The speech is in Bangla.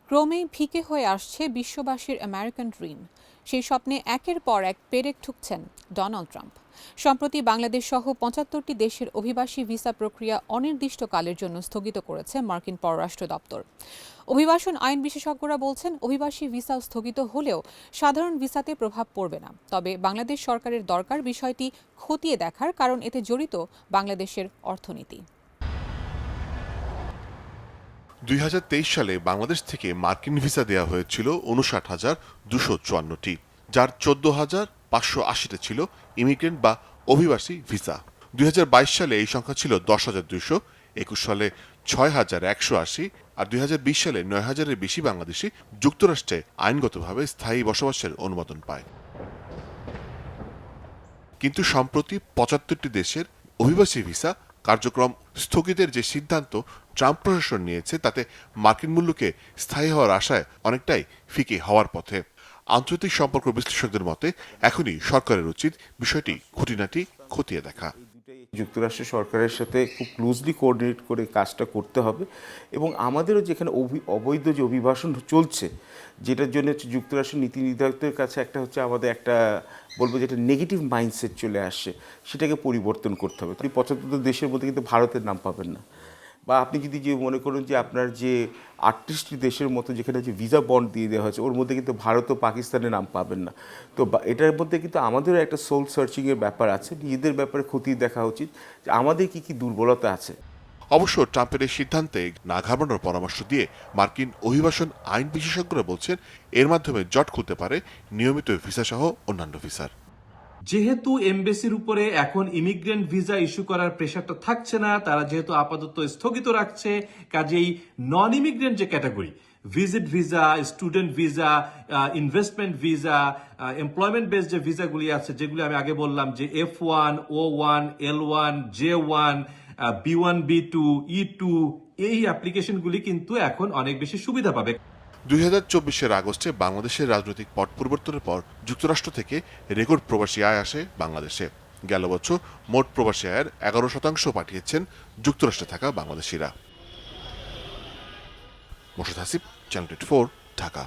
ক্রমেই ফিকে হয়ে আসছে বিশ্ববাসীর আমেরিকান ড্রিম। সেই স্বপ্নে একের পর এক পেরেক ঠুকছেন ডোনাল্ড ট্রাম্প। সম্প্রতি বাংলাদেশ সহ ৭৫টি দেশের অভিবাসী ভিসা প্রক্রিয়া অনির্দিষ্টকালের জন্য স্থগিত করেছে মার্কিন পররাষ্ট্র দপ্তর। অভিবাসন আইন বিশেষজ্ঞরা বলছেন, অভিবাসী ভিসা স্থগিত হলেও সাধারণ ভিসাতে প্রভাব পড়বে না। তবে বাংলাদেশ সরকারের দরকার বিষয়টি খতিয়ে দেখার, কারণ এতে জড়িত বাংলাদেশের অর্থনীতি। ২০২৩ সালে বাংলাদেশ থেকে মার্কিন ভিসা দেওয়া হয়েছিল ৫৯,২৫৪টি, যার ১৪,৫৮০টা ছিল ইমিগ্রেন্ট বা অভিবাসী ভিসা। ২০২২ সালে এই সংখ্যা ছিল ১০,২০০, ২১ সালে ৬,১৮০ আর ২০২০ সালে ৯,০০০-এর বেশি বাংলাদেশি যুক্তরাষ্ট্রে আইনগতভাবে স্থায়ী বসবাসের অনুমোদন পায়। কিন্তু সম্প্রতি ৭৫টি দেশের অভিবাসী ভিসা কার্যক্রম স্থগিতের যে সিদ্ধান্ত ট্রাম্প প্রশাসন নিয়েছে, তাতে মার্কিন মূল্যকে স্থায়ী হওয়ার আশায় অনেকটাই ফিকে হওয়ার পথে। আন্তর্জাতিক সম্পর্ক বিশ্লেষকদের মতে এখনই সরকারের উচিত বিষয়টি খুঁটিনাটি খতিয়ে দেখা। যুক্তরাষ্ট্র সরকারের সাথে খুব ক্লোজলি কোঅর্ডিনেট করে কাজটা করতে হবে এবং আমাদেরও যেখানে অবৈধ যে অভিবাসন চলছে, যেটার জন্য হচ্ছে যুক্তরাষ্ট্রের নীতি নির্ধারকদের কাছে একটা হচ্ছে আমাদের একটা বলবো যেটা নেগেটিভ মাইন্ডসেট চলে আসছে, সেটাকে পরিবর্তন করতে হবে। ৭৫ দেশের মধ্যে কিন্তু ভারতের নাম পাবেন না, বা আপনি যদি যে মনে করুন যে আপনার যে ৩৮টি দেশের মতো যেখানে যে ভিসা বন্ড দিয়ে দেওয়া হয়েছে, ওর মধ্যে কিন্তু ভারত ও পাকিস্তানের নাম পাবেন না। তো এটার মধ্যে কিন্তু আমাদেরও একটা সোল সার্চিংয়ের ব্যাপার আছে, নিজেদের ব্যাপারে খতিয়ে দেখা উচিত যে আমাদের কী কী দুর্বলতা আছে। অবশ্য ট্রাম্পের এই সিদ্ধান্তে না ঘাবড়ানোর পরামর্শ দিয়ে মার্কিন অভিবাসন আইন বিশেষজ্ঞরা বলছেন, এর মাধ্যমে জট খুলতে পারে নিয়মিত ভিসা সহ অন্যান্য ভিসার। যেহেতু এমবেসির উপরে এখন ইমিগ্রেন্ট ভিসা ইস্যু করার প্রেশারটা থাকছে না, তারা যেহেতু আপাতত স্থগিত রাখছে, কাজেই নন ইমিগ্রেন্ট যে category, visit visa, student visa, investment visa, employment base যে ভিসাগুলি আছে, যেগুলি আমি আগে বললাম যে F1, O1, L1, J1, B1, B2, E2, এই অ্যাপ্লিকেশনগুলি কিন্তু এখন অনেক বেশি সুবিধা পাবে। ২০২৪-এর আগস্টে বাংলাদেশের রাজনৈতিক পট পরিবর্তনের পর যুক্তরাষ্ট্র থেকে রেকর্ড প্রবাসী আয় আসে বাংলাদেশে। গেল বছর মোট প্রবাসী আয়ের ১১% পাঠিয়েছেন যুক্তরাষ্ট্রে থাকা বাংলাদেশিরা। মোর্শেদ হাসিব, চ্যানেল 24, ঢাকা।